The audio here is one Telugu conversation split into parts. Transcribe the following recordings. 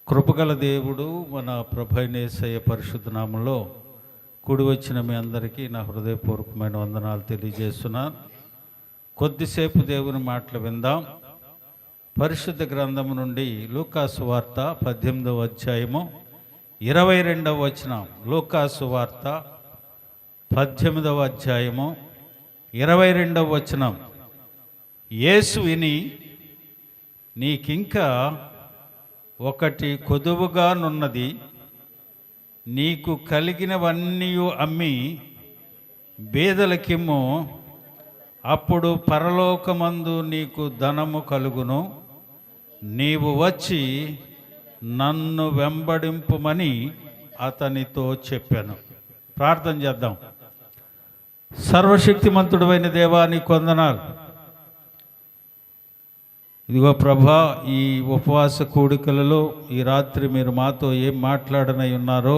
కృపగల దేవుడు మన ప్రభైన యేసయ్య పరిశుద్ధ నామములో కూడి వచ్చిన మీ అందరికీ నా హృదయపూర్వకమైన వందనాలు తెలియజేస్తున్నాను. కొద్దిసేపు దేవుని మాటలు విందాం. పరిశుద్ధ గ్రంథము నుండి లూకాసు వార్త 18వ అధ్యాయము 22వ వచనం. లూకాసు వార్త 18వ అధ్యాయము 22వ వచనం. యేసు విని, నీకింకా ఒకటి కొదువుగానున్నది, నీకు కలిగినవన్నీ అమ్మి బీదలకిమ్ము, అప్పుడు పరలోకమందు నీకు ధనము కలుగును, నీవు వచ్చి నన్ను వెంబడింపుమని అతనితో చెప్పాను. ప్రార్థన చేద్దాం. సర్వశక్తిమంతుడైన దేవా, నీకు వందనాలు. ఇదిగో ప్రభా, ఈ ఉపవాస కూడికలలో ఈ రాత్రి మీరు మాతో ఏం మాట్లాడనై ఉన్నారో,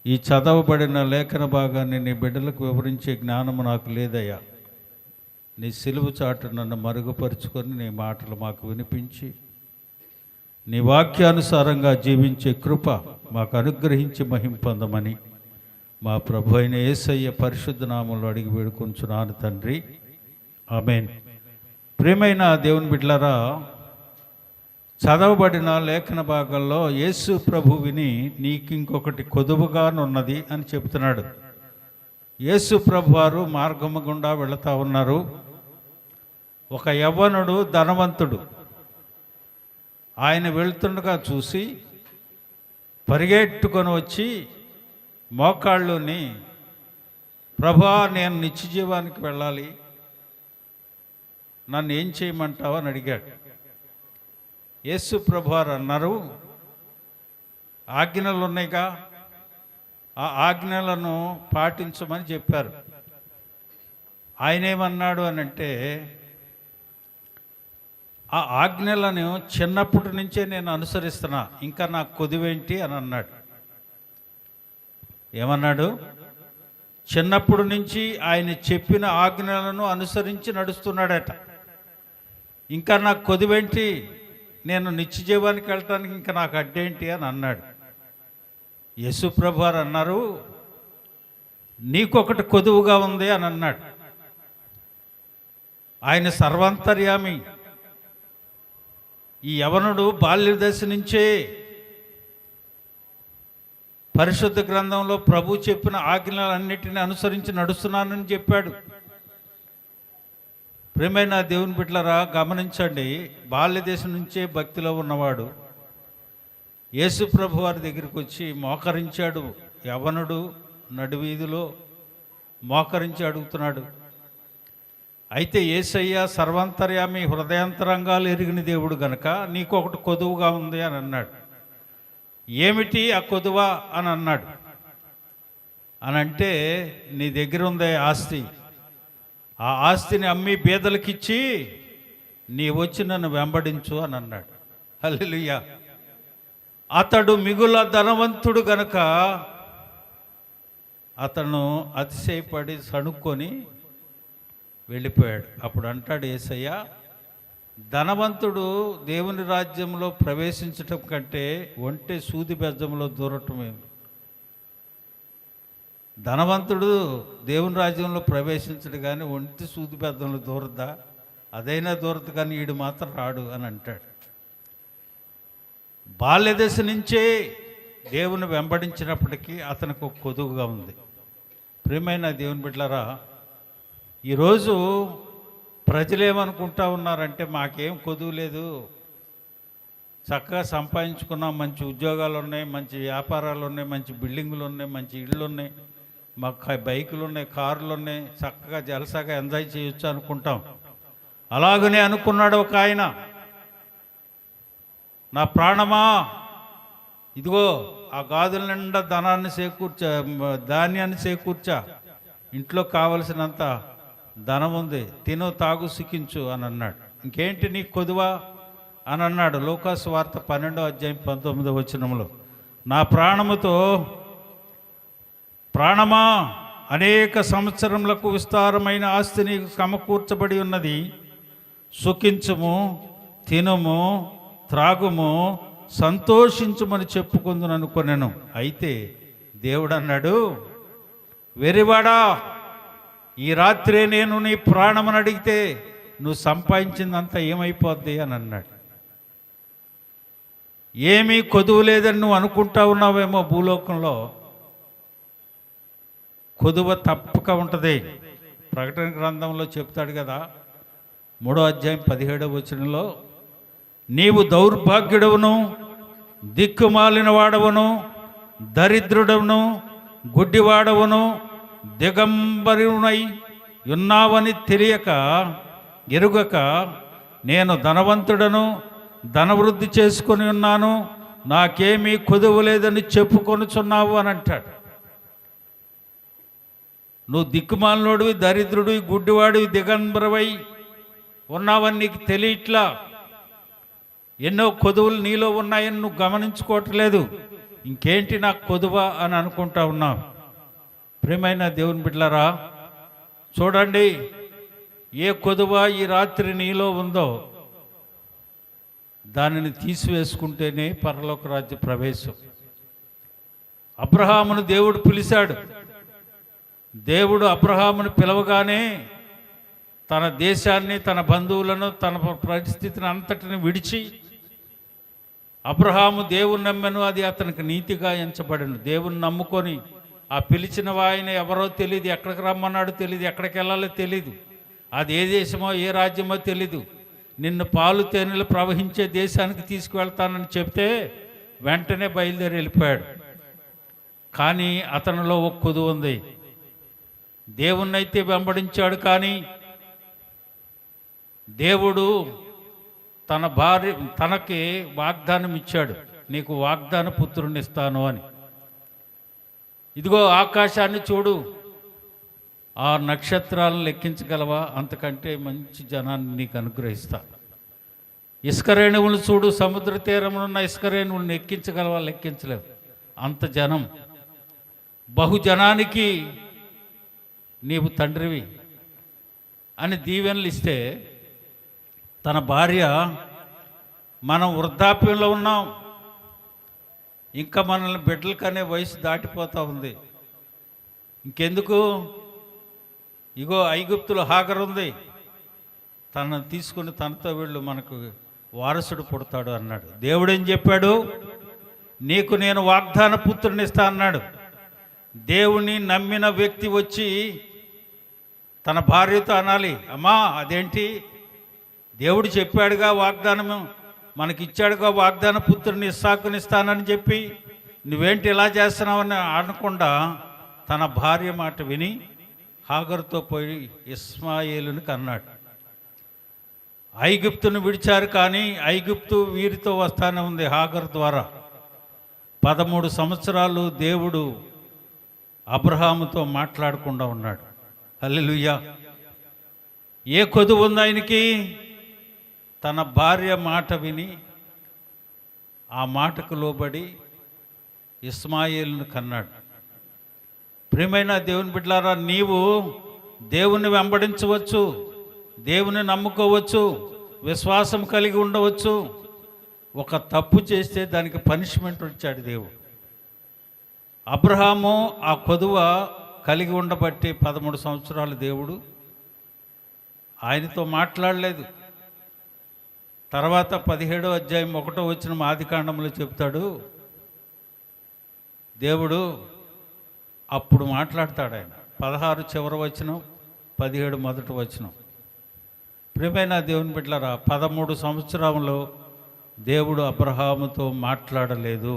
ఈ చదవబడిన లేఖన భాగాన్ని నీ బిడ్డలకు వివరించే జ్ఞానము నాకు లేదయ్యా. నీ సిలువ చాటు నన్ను మరుగుపరుచుకొని నీ మాటలు మాకు వినిపించి నీ వాక్యానుసారంగా జీవించే కృప మాకు అనుగ్రహించి మహిమ పొందమని మా ప్రభు అయిన యేసయ్య పరిశుద్ధ నామములో అడిగి వేడుకొంచున్నాను తండ్రి, ఆమేన్. ప్రియమైన దేవుని బిడ్డలారా, చదవబడిన లేఖన భాగంలో యేసు ప్రభు విని, నీకు ఇంకొకటి కొదువుగానున్నది అని చెబుతున్నాడు. యేసు ప్రభు వారు మార్గము గుండా వెళుతూ ఉన్నారు. ఒక యవ్వనుడు ధనవంతుడు ఆయన వెళ్తుండగా చూసి పరిగెట్టుకొని వచ్చి మోకాళ్ళుని, ప్రభా, నేను నిత్య జీవానికి వెళ్ళాలి, నన్ను ఏం చేయమంటావు అని అడిగాడు. యేసు ప్రభువారు అన్నారు, ఆజ్ఞలు ఉన్నాయిగా, ఆ ఆజ్ఞలను పాటించమని చెప్పారు. ఆయన ఏమన్నాడు అని అంటే, ఆ ఆజ్ఞలను చిన్నప్పటి నుంచే నేను అనుసరిస్తున్నా, ఇంకా నాకు కొదువేంటి అని అన్నాడు. ఏమన్నాడు? చిన్నప్పటి నుంచి ఆయన చెప్పిన ఆజ్ఞలను అనుసరించి నడుస్తున్నాడట. ఇంకా నాకు కొదువేంటి, నేను నిత్య జీవానికి వెళ్ళటానికి ఇంకా నాకు అడ్డేంటి అని అన్నాడు. యేసు ప్రభువారు అన్నారు, నీకొకటి కొదువుగా ఉంది అని అన్నాడు. ఆయన సర్వాంతర్యామి. ఈ యవనుడు బాల్య దశ నుంచే పరిశుద్ధ గ్రంథంలో ప్రభు చెప్పిన ఆజ్ఞలన్నిటిని అనుసరించి నడుస్తున్నానని చెప్పాడు. ప్రియమైన దేవుని బిడ్డలారా, గమనించండి. బాల్య దేశం నుంచే భక్తిలో ఉన్నవాడు యేసు ప్రభు వారి దగ్గరికి వచ్చి మోకరించాడు. యవనుడు నడివీధిలో మోకరించి అడుగుతున్నాడు. అయితే యేసయ్య సర్వాంతర్యామి, హృదయాంతరంగాలు ఎరిగిన దేవుడు గనక నీకొకటి కొదువుగా ఉంది అని అన్నాడు. ఏమిటి ఆ కొదువా అని అన్నాడు. అని అంటే, నీ దగ్గర ఉందే ఆస్తి, ఆ ఆస్తిని అమ్మి బీదలకిచ్చి నీ వచ్చి నన్ను వెంబడించు అని అన్నాడు. హల్లెలూయా. అతడు మిగుల ధనవంతుడు గనక అతను అతిశయపడి సణుక్కొని వెళ్ళిపోయాడు. అప్పుడు అంటాడు యేసయ్య, ధనవంతుడు దేవుని రాజ్యంలో ప్రవేశించటం కంటే ఒంటె సూది బెజ్జంలో దూరటమే. ధనవంతుడు దేవుని రాజ్యంలో ప్రవేశించడు, కానీ ఒంటి సూది బెజ్జంలో దూరద్దా? అదైనా దూరదు, కానీ వీడు మాత్రం రాడు అని అంటాడు. బాల్యదశ నుంచే దేవుని వెంబడించినప్పటికీ అతనికి ఒక కొదువుగా ఉంది. ప్రియమైన దేవుని బిడ్డలారా, ఈరోజు ప్రజలు ఏమనుకుంటా ఉన్నారంటే, మాకేం కొదువు లేదు, చక్కగా సంపాదించుకున్నాం, మంచి ఉద్యోగాలు ఉన్నాయి, మంచి వ్యాపారాలు ఉన్నాయి, మంచి బిల్డింగులు ఉన్నాయి, మంచి ఇళ్ళు ఉన్నాయి, మాకు బైకులు ఉన్నాయి, కార్లు ఉన్నాయి, చక్కగా జలసాగా ఎంజాయ్ చేయొచ్చు అనుకుంటాం. అలాగనే అనుకున్నాడు ఒక ఆయన, నా ప్రాణమా, ఇదిగో ఆ గాజుల నిండా ధాన్యాన్ని చేకూర్చా, ఇంట్లో కావలసినంత ధనం ఉంది, తిను తాగు సుఖించు అని అన్నాడు. ఇంకేంటి నీకు కొదువా అని అన్నాడు. లూకాసు వార్త 12వ అధ్యాయం 19వ వచనంలో, నా ప్రాణమా, అనేక సంవత్సరములకు విస్తారమైన ఆస్తిని సమకూర్చబడి ఉన్నది, సుఖించుము, తినుము, త్రాగుము, సంతోషించుమని చెప్పుకుందును అనుకొనెను. అయితే దేవుడు అన్నాడు, వెరివాడా, ఈ రాత్రే నేను నీ ప్రాణమని అడిగితే నువ్వు సంపాదించిందంతా ఏమైపోద్ది అని అన్నాడు. ఏమీ కొదువు లేదని నువ్వు అనుకుంటా ఉన్నావేమో, భూలోకంలో కొదువ తప్పక ఉంటుంది. ప్రకటన గ్రంథంలో చెప్తాడు కదా, 3వ అధ్యాయం 17వ వచనంలో, నీవు దౌర్భాగ్యుడవును, దిక్కుమాలిన వాడవును, దరిద్రుడవును, గుడ్డివాడవును, దిగంబరునై ఉన్నావని తెలియక ఎరుగక నేను ధనవంతుడను, ధనవృద్ధి చేసుకొని ఉన్నాను, నాకేమీ కొదువు లేదని చెప్పుకొనుచున్నావు అని అంటాడు. నువ్వు దిక్కుమాలినోడివి, దరిద్రుడివి, గుడ్డివాడివి, దిగంబరవై ఉన్నావని నీకు తెలియట్లా. ఎన్నో కొదువులు నీలో ఉన్నాయని నువ్వు గమనించుకోవట్లేదు. ఇంకేంటి నాకు కొదువా అని అనుకుంటా ఉన్నావు. ప్రియమైన దేవుని బిడ్డలారా, చూడండి, ఏ కొదువ ఈ రాత్రి నీలో ఉందో దానిని తీసివేసుకుంటేనే పరలోక రాజ్య ప్రవేశం. అబ్రహామును దేవుడు పిలిచాడు. దేవుడు అబ్రహామును పిలవగానే తన దేశాన్ని, తన బంధువులను, తన పరిస్థితిని అంతటిని విడిచి అబ్రహాము దేవుని నమ్మెను, అది అతనికి నీతిగా ఎంచబడను. దేవుని నమ్ముకొని ఆ పిలిచిన ఆయన ఎవరో తెలియదు, ఎక్కడికి రమ్మన్నాడో తెలియదు, ఎక్కడికి వెళ్ళాలో తెలియదు, అది ఏ దేశమో ఏ రాజ్యమో తెలీదు. నిన్ను పాలు తేనెలు ప్రవహించే దేశానికి తీసుకువెళ్తానని చెప్తే వెంటనే బయలుదేరి వెళ్ళిపోయాడు. కానీ అతనిలో ఒక కొదువు ఉంది. దేవుణ్ణైతే వెంబడించాడు, కానీ దేవుడు తనకి వాగ్దానం ఇచ్చాడు, నీకు వాగ్దాన పుత్రుని ఇస్తాను అని. ఇదిగో ఆకాశాన్ని చూడు, ఆ నక్షత్రాలను లెక్కించగలవా? అంతకంటే మంచి జనాన్ని నీకు అనుగ్రహిస్తా. ఇసుక రేణువులు చూడు, సముద్ర తీరంలో ఉన్న ఇసుక రేణువులను ఎక్కించగలవా? లెక్కించలేవు, అంత జనం. బహుజనానికి నీవు తండ్రివి అని దీవెనలు ఇస్తే, తన భార్య, మనం వృద్ధాప్యంలో ఉన్నాం, ఇంకా మనల్ని బిడ్డలు కనే వయసు దాటిపోతూ ఉంది, ఇంకెందుకు, ఇగో ఐగుప్తులో హాగర్ ఉంది, తనను తీసుకుని తనతో వీళ్ళు మనకు వారసుడు పుడతాడు అన్నాడు. దేవుడు ఏం చెప్పాడు? నీకు నేను వాగ్దాన పుత్రుని ఇస్తా అన్నాడు. దేవుని నమ్మిన వ్యక్తి వచ్చి తన భార్యతో అనాలి, అమ్మా అదేంటి, దేవుడు చెప్పాడుగా, వాగ్దానము మనకిచ్చాడుగా, వాగ్దాన పుత్రుని ఇస్సాకుని ఇస్తానని చెప్పి నువ్వేంటి ఇలా చేస్తున్నావని అనకుండా తన భార్య మాట విని హాగరుతో పోయి ఇస్మాయేలుని కన్నాడు. ఐగుప్తును విడిచారు, కానీ ఐగుప్తు వీరితో వస్తానే ఉంది హాగరు ద్వారా. 13 సంవత్సరాలు దేవుడు అబ్రహాముతో మాట్లాడకుండా ఉన్నాడు. హల్లెలూయా. ఏ కొదువు ఉంది ఆయనకి? తన భార్య మాట విని ఆ మాటకు లోబడి ఇస్మాయేలును కన్నాడు. ప్రియమైన దేవుని బిడ్డలారా, నీవు దేవుని వెంబడించవచ్చు, దేవుని నమ్ముకోవచ్చు, విశ్వాసం కలిగి ఉండవచ్చు. ఒక తప్పు చేస్తే దానికి పనిష్మెంట్ వచ్చాడు దేవుడు. అబ్రహాము ఆ కొదువ కలిగి ఉండబట్టి 13 సంవత్సరాలు దేవుడు ఆయనతో మాట్లాడలేదు. తర్వాత 17వ అధ్యాయం 1వ వచనం ఆదికాండంలో చెప్తాడు, దేవుడు అప్పుడు మాట్లాడతాడు ఆయన. 16 చివరి వచనం, 17 మొదటి వచనం. ప్రియమైన దేవుని బిడ్డలారా, 13 సంవత్సరంలో దేవుడు అబ్రహాముతో మాట్లాడలేదు.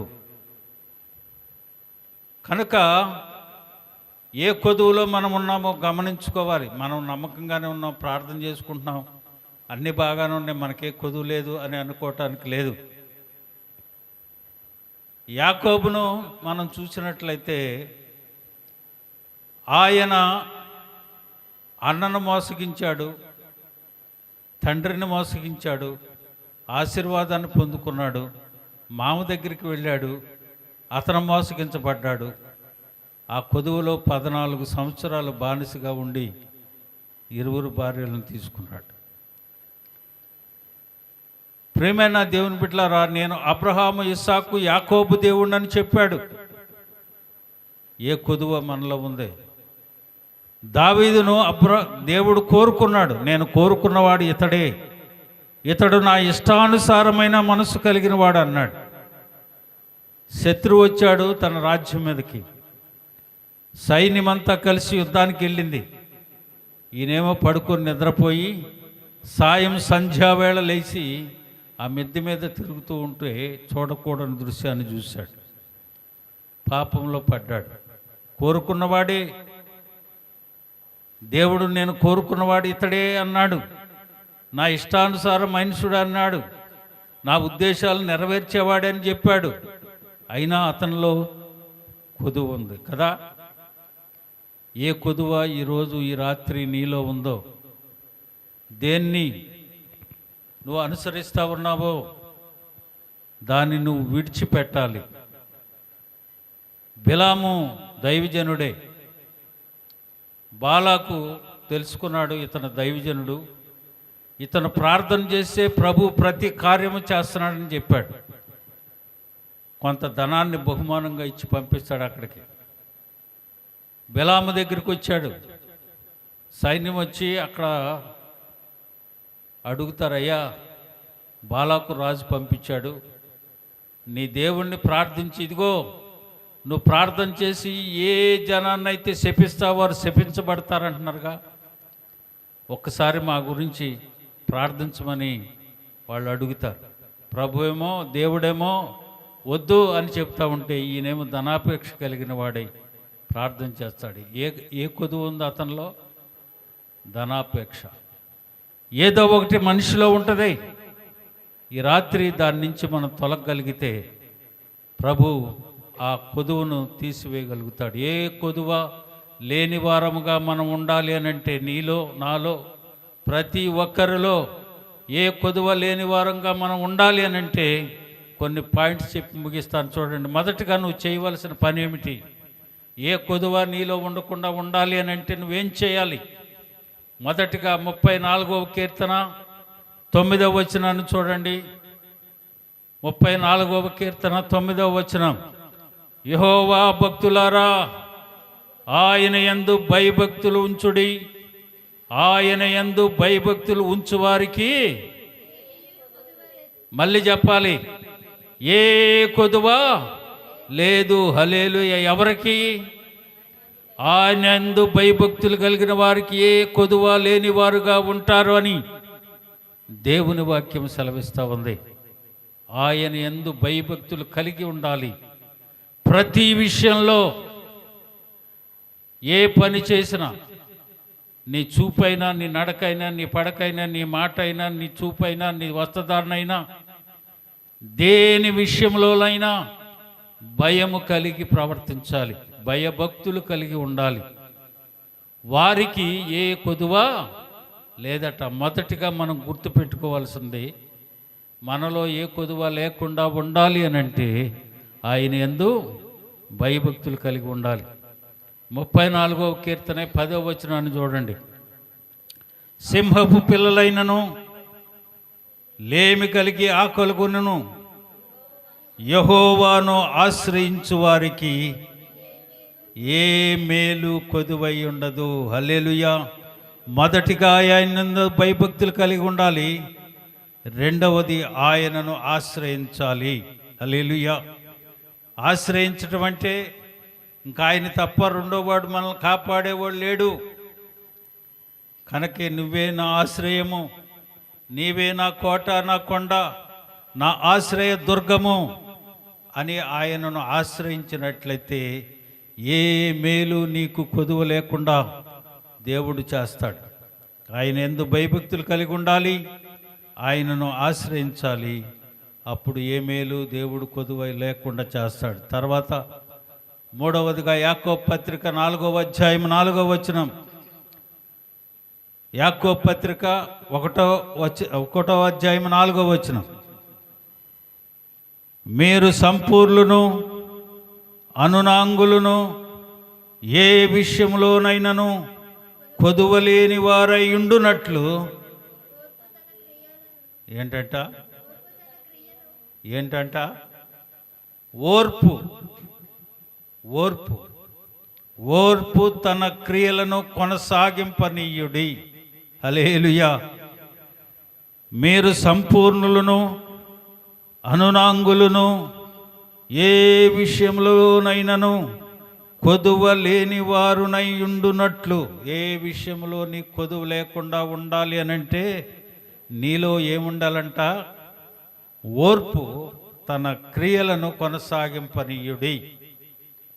కనుక ఏ కొదువులో మనం ఉన్నామో గమనించుకోవాలి. మనం నమ్మకంగానే ఉన్నాం, ప్రార్థన చేసుకుంటున్నాం, అన్నీ బాగానే ఉన్నాయి, మనకే కొదువు లేదు అని అనుకోవటానికి లేదు. యాకోబును మనం చూసినట్లయితే ఆయన అన్నను మోసగించాడు, తండ్రిని మోసగించాడు, ఆశీర్వాదాన్ని పొందుకున్నాడు. మామ దగ్గరికి వెళ్ళాడు, అతను మోసగించబడ్డాడు. ఆ కొదువులో 14 సంవత్సరాలు బానిసగా ఉండి 20 భార్యలను తీసుకున్నాడు. ప్రియమైన దేవుని బిడ్డలారా, నేను అబ్రహాము, ఇస్సాకు, యాకోబు దేవుణ్ణని చెప్పాడు. ఏ కొదువ మనలో ఉంది? దావీదును దేవుడు కోరుకున్నాడు. నేను కోరుకున్నవాడు ఇతడే, ఇతడు నా ఇష్టానుసారమైన మనసు కలిగిన వాడు అన్నాడు. శత్రువు వచ్చాడు తన రాజ్యం మీదకి, సైన్యమంతా కలిసి యుద్ధానికి వెళ్ళింది. ఈయనేమో పడుకొని నిద్రపోయి సాయం సంధ్యావేళ లేచి ఆ మిద్దె మీద తిరుగుతూ ఉంటే చూడకూడని దృశ్యాన్ని చూశాడు. పాపంలో పడ్డాడు. కోరుకున్నవాడే దేవుడు, నేను కోరుకున్నవాడు ఇతడే అన్నాడు. నా ఇష్టానుసారం మనుషుడు అన్నాడు. నా ఉద్దేశాలు నెరవేర్చేవాడే అని చెప్పాడు. అయినా అతనిలో కొదువ ఉంది కదా. ఏ కొదువ ఈరోజు ఈ రాత్రి నీలో ఉందో, దేన్ని నువ్వు అనుసరిస్తా ఉన్నావో దాన్ని నువ్వు విడిచిపెట్టాలి. బిలాము దైవజనుడే. బాలాకు తెలుసుకున్నాడు ఇతను దైవజనుడు, ఇతను ప్రార్థన చేస్తే ప్రభు ప్రతి కార్యము చేస్తున్నాడని చెప్పాడు. కొంత ధనాన్ని బహుమానంగా ఇచ్చి పంపిస్తాడు అక్కడికి. బిలాము దగ్గరికి వచ్చాడు. సైన్యం వచ్చి అక్కడ అడుగుతారయ్యా, బాలాకు రాజు పంపించాడు, నీ దేవుణ్ణి ప్రార్థించి, ఇదిగో నువ్వు ప్రార్థన చేసి ఏ జనాన్ని అయితే శపిస్తావో వారు శపించబడతారంటున్నారుగా, ఒక్కసారి మా గురించి ప్రార్థించమని వాళ్ళు అడుగుతారు. ప్రభు ఏమో, దేవుడేమో వద్దు అని చెప్తా ఉంటే ఈయనేమో ధనాపేక్ష కలిగిన వాడై ప్రార్థన చేస్తాడు. ఏ కొదువు ఉంది అతనిలో? ధనాపేక్ష. ఏదో ఒకటి మనిషిలో ఉంటుంది. ఈ రాత్రి దాని నుంచి మనం తొలగగలిగితే ప్రభు ఆ కొదువును తీసివేయగలుగుతాడు. ఏ కొదువ లేని వారముగా మనం ఉండాలి అని అంటే, నీలో నాలో ప్రతి ఒక్కరిలో ఏ కొదువ లేని వారంగా మనం ఉండాలి అని అంటే కొన్ని పాయింట్స్ చెప్పి ముగిస్తాను చూడండి. మొదటగా నువ్వు చేయవలసిన పని ఏమిటి? ఏ కొదువ నీలో ఉండకుండా ఉండాలి అని అంటే నువ్వేం చేయాలి? మొదటిగా 34వ కీర్తన 9వ వచనాన్ని చూడండి. 34వ కీర్తన 9వ వచనం, యెహోవా భక్తులారా, ఆయన యందు భయభక్తులు ఉంచుడి, ఆయన యందు భయభక్తులు ఉంచువారికి, మళ్ళీ చెప్పాలి, ఏ కొదువ లేదు. హల్లెలూయా. ఎవరికి? ఆయన యందు భయభక్తులు కలిగిన వారికి ఏ కొదువ లేని వారుగా ఉంటారు అని దేవుని వాక్యం సెలవిస్తూ ఉంది. ఆయన యందు భయభక్తులు కలిగి ఉండాలి. ప్రతి విషయంలో ఏ పని చేసినా, నీ చూపైనా, నీ నడకైనా, నీ పడకైనా, నీ మాట అయినా, నీ చూపైనా, నీ వస్త్రధారణైనా, దేని విషయంలోనైనా భయము కలిగి ప్రవర్తించాలి. భయభక్తులు కలిగి ఉండాలి. వారికి ఏ కొదువ లేదట. మొదటిగా మనం గుర్తుపెట్టుకోవాల్సింది, మనలో ఏ కొదువ లేకుండా ఉండాలి అని అంటే ఆయన యందు భయభక్తులు కలిగి ఉండాలి. 34వ కీర్తన 10వ వచనాన్ని చూడండి. సింహపు పిల్లలైనను, లేమి కలిగి ఆకలుగొనును, యెహోవాను ఆశ్రయించు వారికి ఏ మేలు కొదువై ఉండదు. హల్లెలూయా. మొదటిగా ఆయన భయభక్తులు కలిగి ఉండాలి. రెండవది ఆయనను ఆశ్రయించాలి. హల్లెలూయా. ఆశ్రయించటం అంటే ఇంకా ఆయన తప్ప రెండోవాడు మనల్ని కాపాడేవాడు లేడు. కనుకే నువ్వే నా ఆశ్రయము, నీవే నా కోట, నా కొండ, నా ఆశ్రయ దుర్గము అని ఆయనను ఆశ్రయించినట్లయితే ఏ మేలు నీకు కొదువ లేకుండా దేవుడు చేస్తాడు. ఆయన యందు భయభక్తులు కలిగి ఉండాలి, ఆయనను ఆశ్రయించాలి. అప్పుడు ఏ మేలు దేవుడు కొదువ లేకుండా చేస్తాడు. తర్వాత మూడవదిగా యాకోబు పత్రిక 4వ అధ్యాయం 4వ వచనం. యాకోబు పత్రిక 1వ అధ్యాయం 4వ వచనం, మీరు సంపూర్ణులను అనునాంగులను ఏ విషయంలోనైనను కొదువలేని వారై ఉండునట్లు. ఏంటంట? ఏంటంట? ఓర్పు. ఓర్పు. ఓర్పు తన క్రియలను కొనసాగింపనీయుడి. హల్లెలూయా. మీరు సంపూర్ణులను అనునాంగులను, ఏ విషయంలోనైనను కొదువ లేని వారునై ఉండునట్లు. ఏ విషయంలో నీ కొదువ లేకుండా ఉండాలి అనంటే నీలో ఏముండాలంట? ఓర్పు తన క్రియలను కొనసాగింపనీయుడి.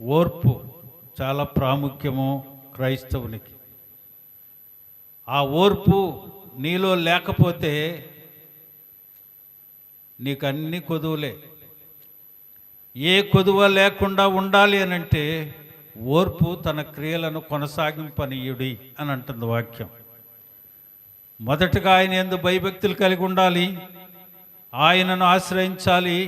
ఓర్పు చాలా ప్రాముఖ్యము క్రైస్తవునికి. ఆ ఓర్పు నీలో లేకపోతే నీకు అన్ని కొదువులే. ఏ కొదువ లేకుండా ఉండాలి అనంటే ఓర్పు తన క్రియలను కొనసాగింపనీయుడి అని అంటుంది వాక్యం. మొదటగా ఆయన యందు భయభక్తులు కలిగి ఉండాలి, ఆయనను ఆశ్రయించాలి.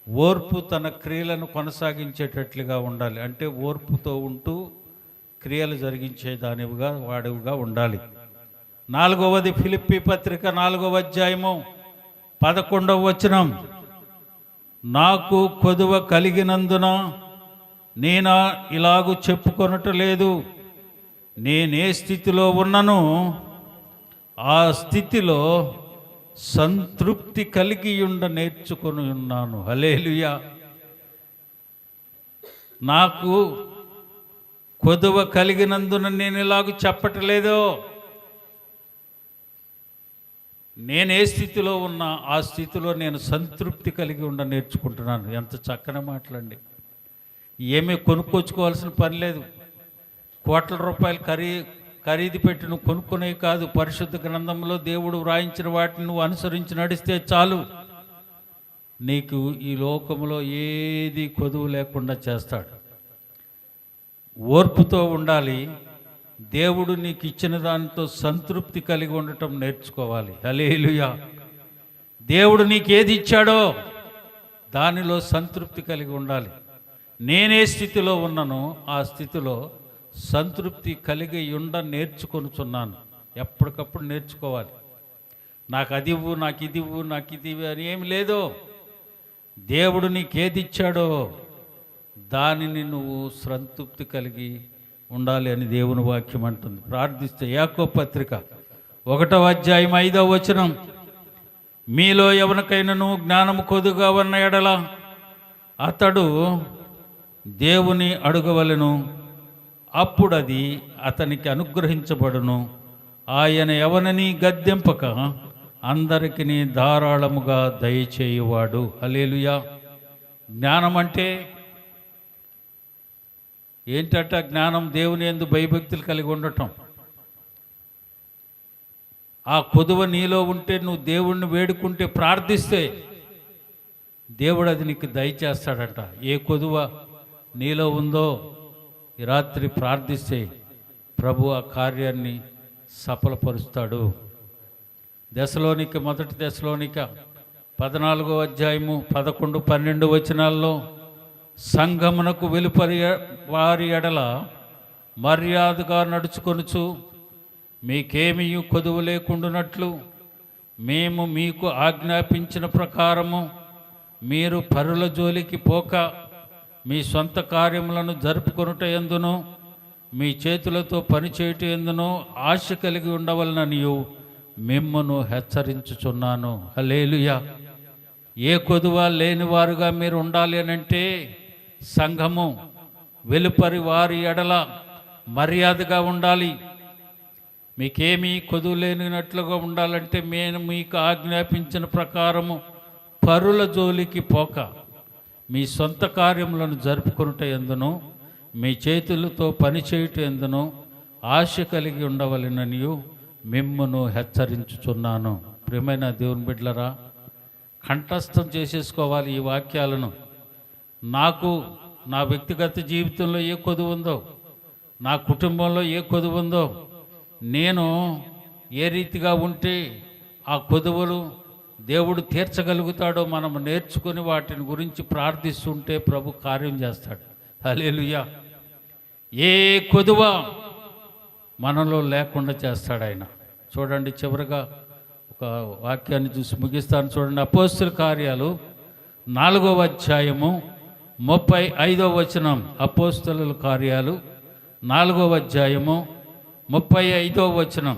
ఓర్పు తన క్రియలను కొనసాగించేటట్లుగా ఉండాలి. అంటే ఓర్పుతో ఉంటూ క్రియలు జరిగించే దానివిగా వాడివిగా ఉండాలి. 4వది ఫిలిప్పీ పత్రిక 4వ అధ్యాయము 11వ వచనం. నాకు కొదువ కలిగినందున నేను ఇలాగూ చెప్పుకొనటలేదు, నేనే స్థితిలో ఉన్నను ఆ స్థితిలో సంతృప్తి కలిగి నేర్చుకొని ఉన్నాను. హల్లెలూయా. నాకు కొదువ కలిగినందున నేను ఇలాగూ చెప్పట్లేదో, నేను ఏ స్థితిలో ఉన్నా ఆ స్థితిలో నేను సంతృప్తి కలిగి నేర్చుకుంటున్నాను. ఎంత చక్కని మాటలండి. ఏమీ కొనుక్కొచ్చుకోవాల్సిన పని లేదు. కోట్ల రూపాయలు ఖరీదు పెట్టి నువ్వు కొనుక్కునే కాదు. పరిశుద్ధ గ్రంథంలో దేవుడు వ్రాయించిన వాటిని నువ్వు అనుసరించి నడిస్తే చాలు, నీకు ఈ లోకంలో ఏది కొదువు లేకుండా చేస్తాడు. ఓర్పుతో ఉండాలి. దేవుడు నీకు ఇచ్చిన దానితో సంతృప్తి కలిగి ఉండటం నేర్చుకోవాలి. హల్లెలూయా. దేవుడు నీకు ఏది ఇచ్చాడో దానిలో సంతృప్తి కలిగి ఉండాలి. నేనే స్థితిలో ఉన్నానో ఆ స్థితిలో సంతృప్తి కలిగి నేర్చుకొనుచున్నాను. ఎప్పటికప్పుడు నేర్చుకోవాలి. నాకు అది ఇవ్వు, నాకు ఇది ఇవ్వు, నాకు ఇది అని ఏమి లేదో. దేవుడు నీకేది ఇచ్చాడో దానిని నువ్వు సంతృప్తి కలిగి ఉండాలి అని దేవుని వాక్యం అంటుంది. ప్రార్థిస్తే యాకోబు పత్రిక 1వ అధ్యాయం 5వ వచనం. మీలో ఎవరికైనాను జ్ఞానము కొదుగా ఉన్న ఎడల అతడు దేవుని అడగవలెను, అప్పుడు అది అతనికి అనుగ్రహించబడును. ఆయన ఎవరిని గద్దెంపక అందరికీ ధారాళముగా దయచేయువాడు. హల్లెలూయా. జ్ఞానం అంటే ఏంటంట? జ్ఞానం దేవుని యందు భయభక్తులు కలిగి ఉండటం. ఆ కొదువ నీలో ఉంటే నువ్వు దేవుణ్ణి వేడుకుంటే, ప్రార్థిస్తే దేవుడు అది నీకు దయచేస్తాడంట. ఏ కొదువ నీలో ఉందో ఈ రాత్రి ప్రార్థిస్తే ప్రభు ఆ కార్యాన్ని సఫలపరుస్తాడు. మొదటి దశలోనిక 14వ అధ్యాయము 11, 12 వచనాల్లో సంఘమునకు వెలుపరి వారి ఎడల మర్యాదగా నడుచుకొనుచు మీకేమీ కొదువు లేకుండానట్లు మేము మీకు ఆజ్ఞాపించిన ప్రకారము మీరు పరుల జోలికి పోక మీ సొంత కార్యములను జరుపుకొనుట యందును మీ చేతులతో పనిచేయుట యందును ఆశ కలిగి ఉండవలననియు మిమ్మును హెచ్చరించుచున్నాను. హల్లెలూయా. ఏ కొదువ లేనివారుగా మీరు ఉండాలి అనంటే సంఘము వెలుపరి వారి ఎడల మర్యాదగా ఉండాలి. మీకేమీ కొదువు లేనట్లుగా ఉండాలంటే నేను మీకు ఆజ్ఞాపించిన ప్రకారము పరుల జోలికి పోక మీ సొంత కార్యములను జరుపుకొనుట యందును మీ చేతులతో పనిచేయుట యందును ఆశ కలిగి ఉండవలెననియు మిమ్మును హెచ్చరించుచున్నాను. ప్రియమైన దేవుని బిడ్డలారా, కంఠస్థం చేసేసుకోవాలి ఈ వాక్యాలను. నాకు నా వ్యక్తిగత జీవితంలో ఏ కొదువు ఉందో, నా కుటుంబంలో ఏ కొదువు ఉందో, నేను ఏ రీతిగా ఉంటే ఆ కొదువులు దేవుడు తీర్చగలుగుతాడో మనం నేర్చుకుని వాటిని గురించి ప్రార్థిస్తుంటే ప్రభు కార్యం చేస్తాడు. హల్లెలూయా. ఏ కొదువ మనలో లేకుండా చేస్తాడు ఆయన. చూడండి, చివరిగా ఒక వాక్యాన్ని చూసి ముగిస్తాను. చూడండి, అపోస్తుల కార్యాలు 4వ అధ్యాయము 35వ వచనం. అపోస్తలుల కార్యాలు 4వ అధ్యాయము 35వ వచనం.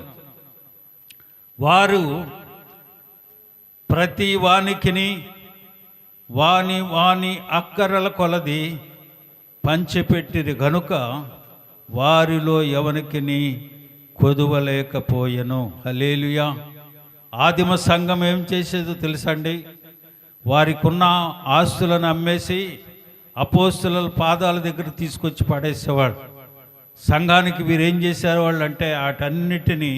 వారు ప్రతి వానికిని వాని వాని అక్కరల కొలది పంచిపెట్టిరి గనుక వారిలో ఎవనికిని కొదువలేకపోయెను. హల్లెలూయా. ఆదిమ సంఘం ఏం చేసేదో తెలుసండి? వారికున్న ఆస్తులను అమ్మేసి అపోస్తలుల పాదాల దగ్గర తీసుకొచ్చి పడేసేవాడు. సంఘానికి వీరేం చేశారు వాళ్ళు అంటే వాటన్నిటినీ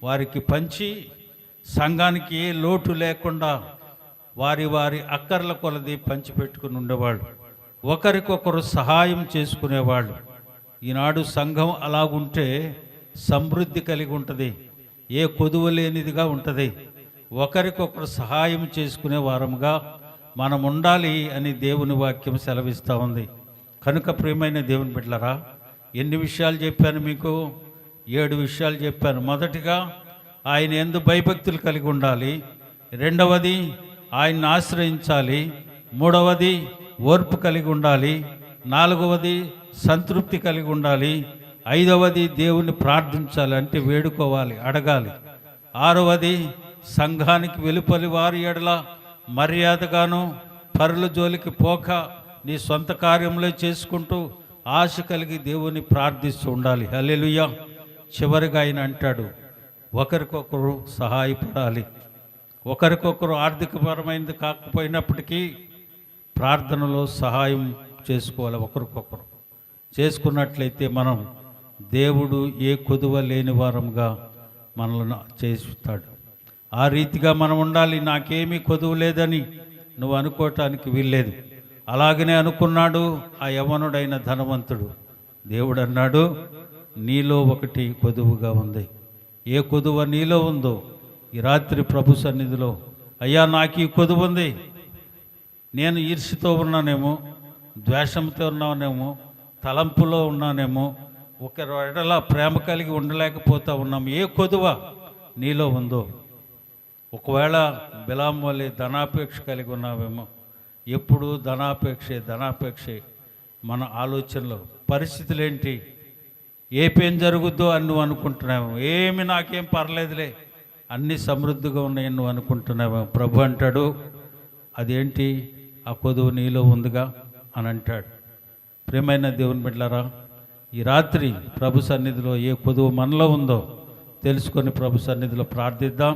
వారికి పంచి సంఘానికి ఏ లోటు లేకుండా వారి వారి అక్కర్ల కొలది పంచిపెట్టుకుని ఉండేవాళ్ళు. ఒకరికొకరు సహాయం చేసుకునేవాళ్ళు. ఈనాడు సంఘం అలాగుంటే సమృద్ధి కలిగి ఉంటుంది, ఏ కొదువ లేనిదిగా ఉంటుంది. ఒకరికొకరు సహాయం చేసుకునే వారముగా మనం ఉండాలి అని దేవుని వాక్యం సెలవిస్తూ ఉంది. కనుక ప్రియమైన దేవుని బిడ్డలారా, ఎన్ని విషయాలు చెప్పాను మీకు? 7 విషయాలు చెప్పాను. మొదటిగా ఆయన యందు భయభక్తులు కలిగి ఉండాలి. రెండవది ఆయన్ని ఆశ్రయించాలి. మూడవది ఓర్పు కలిగి ఉండాలి. నాలుగవది సంతృప్తి కలిగి ఉండాలి. ఐదవది దేవుని ప్రార్థించాలి, అంటే వేడుకోవాలి, అడగాలి. ఆరవది సంఘానికి వెలుపలి వారి ఎడల మర్యాదగాను పరుల జోలికి పోక నీ సొంత కార్యంలో చేసుకుంటూ ఆశ కలిగి దేవుని ప్రార్థిస్తూ ఉండాలి. హల్లెలూయా. చివరిగా ఆయన అంటాడు, ఒకరికొకరు సహాయపడాలి. ఒకరికొకరు ఆర్థికపరమైనది కాకపోయినప్పటికీ ప్రార్థనలో సహాయం చేసుకోవాలి. ఒకరికొకరు చేసుకున్నట్లయితే మనం దేవుడు ఏ కొదువ లేని వారంగా మనల్ని చేస్తాడు. ఆ రీతిగా మనం ఉండాలి. నాకేమీ కొదువు లేదని నువ్వు అనుకోవటానికి వీల్లేదు. అలాగనే అనుకున్నాడు ఆ యవ్వనుడైన ధనవంతుడు. దేవుడు అన్నాడు, నీలో ఒకటి కొదువుగా ఉంది. ఏ కొదువ నీలో ఉందో ఈ రాత్రి ప్రభు సన్నిధిలో, అయ్యా నాకు ఈ కొదువు ఉంది, నేను ఈర్ష్యతో ఉన్నానేమో, ద్వేషంతో ఉన్నానేమో, తలంపులో ఉన్నానేమో, ఒకరి ఎడల ప్రేమ కలిగి ఉండలేకపోతా ఉన్నాము. ఏ కొదువ నీలో ఉందో, ఒకవేళ బిలాము వలె ధనాపేక్ష కలిగి ఉన్నావేమో, ఎప్పుడు ధనాపేక్షే మన ఆలోచనలో. పరిస్థితులు ఏంటి, ఏపేం జరుగుద్దో అని నువ్వు అనుకుంటున్నావు. ఏమి నాకేం పర్లేదులే, అన్నీ సమృద్ధిగా ఉన్నాయని నువ్వు అనుకుంటున్నావు. ప్రభు అంటాడు, అదేంటి, ఆ కొదువు నీలో ఉందిగా అని అంటాడు. ప్రియమైన దేవుని బిడ్డలారా, ఈ రాత్రి ప్రభు సన్నిధిలో ఏ కొదువు మనలో ఉందో తెలుసుకొని ప్రభు సన్నిధిలో ప్రార్థిద్దాం.